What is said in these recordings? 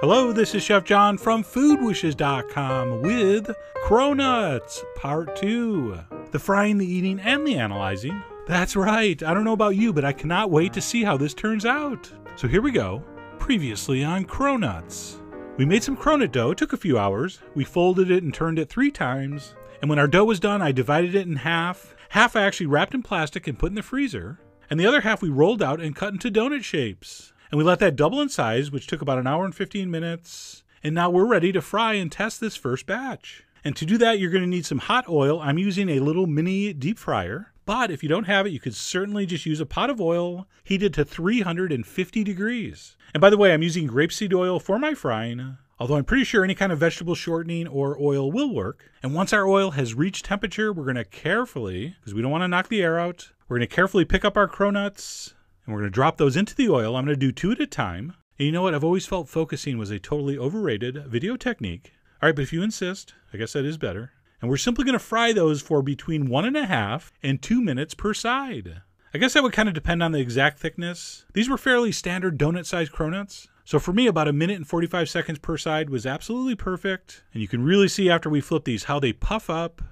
Hello, this is Chef John from foodwishes.com with Cronuts, Part 2. The frying, the eating, and the analyzing. That's right, I don't know about you, but I cannot wait to see how this turns out. So here we go. Previously on Cronuts. We made some cronut dough, it took a few hours. We folded it and turned it 3 times. And when our dough was done, I divided it in half. Half I actually wrapped in plastic and put in the freezer. And the other half we rolled out and cut into donut shapes. And we let that double in size, which took about an hour and 15 minutes. And now we're ready to fry and test this first batch. And to do that, you're going to need some hot oil. I'm using a little mini deep fryer. But if you don't have it, you could certainly just use a pot of oil heated to 350 degrees. And by the way, I'm using grapeseed oil for my frying, although I'm pretty sure any kind of vegetable shortening or oil will work. And once our oil has reached temperature, we're going to carefully, because we don't want to knock the air out, we're going to carefully pick up our cronuts. And we're going to drop those into the oil. I'm going to do 2 at a time. And you know what? I've always felt focusing was a totally overrated video technique. All right, but if you insist, I guess that is better. And we're simply going to fry those for between 1.5 and 2 minutes per side. I guess that would kind of depend on the exact thickness. These were fairly standard donut-sized cronuts. So for me, about 1 minute and 45 seconds per side was absolutely perfect. And you can really see after we flip these how they puff up.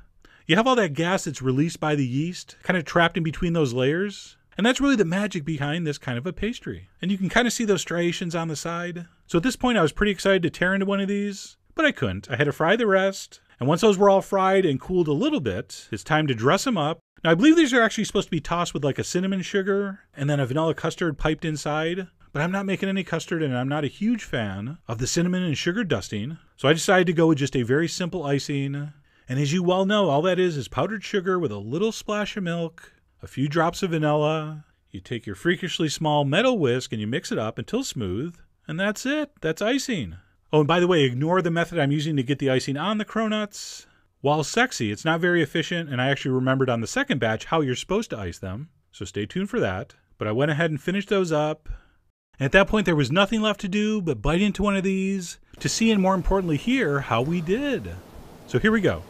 You have all that gas that's released by the yeast, kind of trapped in between those layers. And that's really the magic behind this kind of a pastry. And you can kind of see those striations on the side. So at this point, I was pretty excited to tear into one of these, but I couldn't. I had to fry the rest. And once those were all fried and cooled a little bit, it's time to dress them up. Now, I believe these are actually supposed to be tossed with like a cinnamon sugar and then a vanilla custard piped inside. But I'm not making any custard, and I'm not a huge fan of the cinnamon and sugar dusting. So I decided to go with just a very simple icing. And as you well know, all that is powdered sugar with a little splash of milk, a few drops of vanilla. You take your freakishly small metal whisk and you mix it up until smooth. And that's it. That's icing. Oh, and by the way, ignore the method I'm using to get the icing on the cronuts. While sexy, it's not very efficient, and I actually remembered on the second batch how you're supposed to ice them. So stay tuned for that. But I went ahead and finished those up. And at that point, there was nothing left to do but bite into one of these to see, and more importantly hear, how we did. So here we go.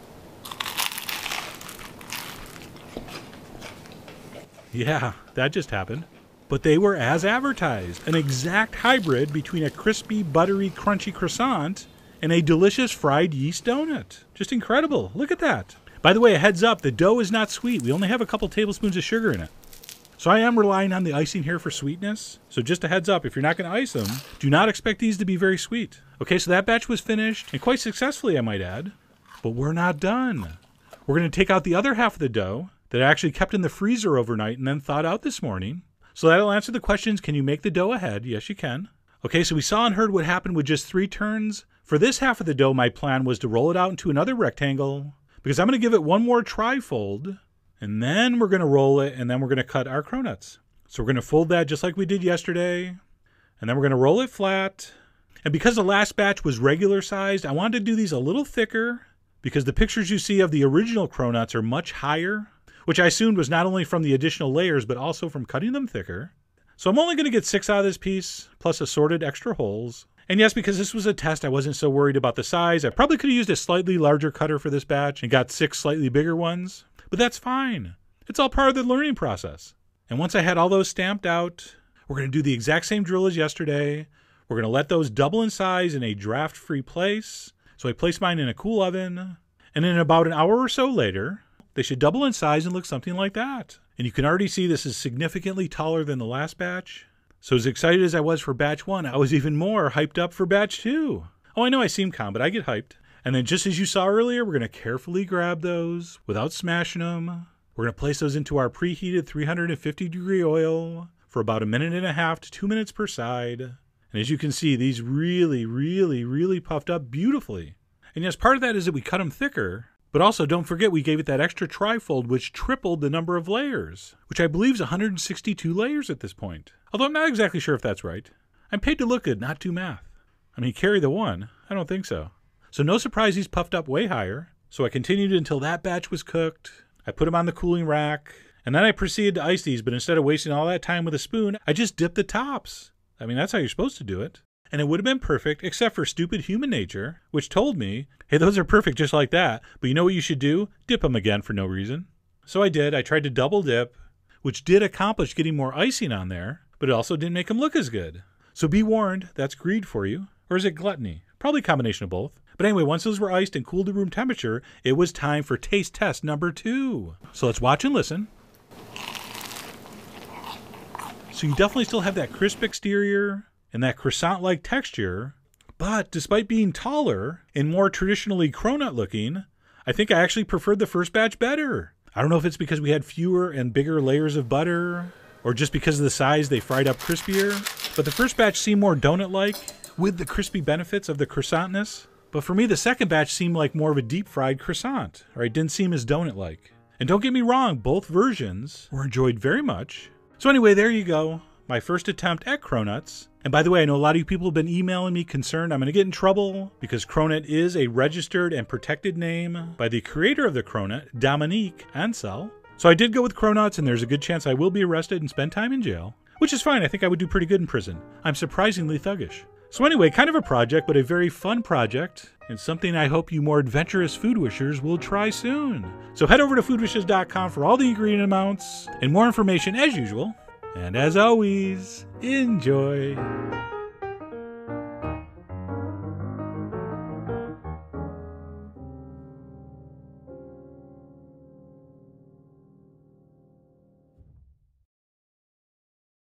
Yeah, that just happened. But they were as advertised. An exact hybrid between a crispy, buttery, crunchy croissant and a delicious fried yeast donut. Just incredible. Look at that. By the way, a heads up, the dough is not sweet. We only have a couple tablespoons of sugar in it. So I am relying on the icing here for sweetness. So just a heads up, if you're not going to ice them, do not expect these to be very sweet. Okay, so that batch was finished, and quite successfully, I might add. But we're not done. We're going to take out the other half of the dough that I actually kept in the freezer overnight and then thawed out this morning. So that'll answer the questions, can you make the dough ahead? Yes, you can. Okay, so we saw and heard what happened with just 3 turns. For this half of the dough, my plan was to roll it out into another rectangle, because I'm going to give it one more tri-fold, and then we're going to roll it, and then we're going to cut our cronuts. So we're going to fold that just like we did yesterday, and then we're going to roll it flat. And because the last batch was regular sized, I wanted to do these a little thicker, because the pictures you see of the original cronuts are much higher, which I assumed was not only from the additional layers, but also from cutting them thicker. So I'm only going to get 6 out of this piece, plus assorted extra holes. And yes, because this was a test, I wasn't so worried about the size. I probably could have used a slightly larger cutter for this batch and got 6 slightly bigger ones. But that's fine. It's all part of the learning process. And once I had all those stamped out, we're going to do the exact same drill as yesterday. We're going to let those double in size in a draft-free place. So I placed mine in a cool oven. And in about an hour or so later, they should double in size and look something like that. And you can already see this is significantly taller than the last batch. So as excited as I was for batch 1, I was even more hyped up for batch 2. Oh, I know I seem calm, but I get hyped. And then just as you saw earlier, we're going to carefully grab those without smashing them. We're going to place those into our preheated 350 degree oil for about 1.5 minutes to 2 minutes per side. And as you can see, these really puffed up beautifully. And yes, part of that is that we cut them thicker. But also, don't forget we gave it that extra tri-fold, which tripled the number of layers, which I believe is 162 layers at this point. Although I'm not exactly sure if that's right. I'm paid to look good, not do math. I mean, carry the one. I don't think so. So no surprise he's puffed up way higher. So I continued until that batch was cooked. I put them on the cooling rack. And then I proceeded to ice these, but instead of wasting all that time with a spoon, I just dipped the tops. I mean, that's how you're supposed to do it. And it would have been perfect, except for stupid human nature, which told me, hey, those are perfect just like that, but you know what you should do? Dip them again for no reason. So I did. I tried to double dip, which did accomplish getting more icing on there, but it also didn't make them look as good. So be warned, that's greed for you. Or is it gluttony? Probably a combination of both. But anyway, once those were iced and cooled to room temperature, it was time for taste test number 2. So let's watch and listen. So you definitely still have that crisp exterior and that croissant-like texture, but despite being taller and more traditionally cronut looking, I think I actually preferred the first batch better. I don't know if it's because we had fewer and bigger layers of butter, or just because of the size they fried up crispier, but the first batch seemed more donut-like with the crispy benefits of the croissantness. But for me, the second batch seemed like more of a deep-fried croissant, or it didn't seem as donut-like. And don't get me wrong, both versions were enjoyed very much. So anyway, there you go. My first attempt at Cronuts. And by the way, I know a lot of you people have been emailing me concerned I'm going to get in trouble because Cronut is a registered and protected name by the creator of the Cronut, Dominique Ansel. So I did go with Cronuts, and there's a good chance I will be arrested and spend time in jail, which is fine. I think I would do pretty good in prison. I'm surprisingly thuggish. So anyway, kind of a project, but a very fun project, and something I hope you more adventurous food wishers will try soon. So head over to foodwishes.com for all the ingredient amounts and more information as usual. And as always, enjoy.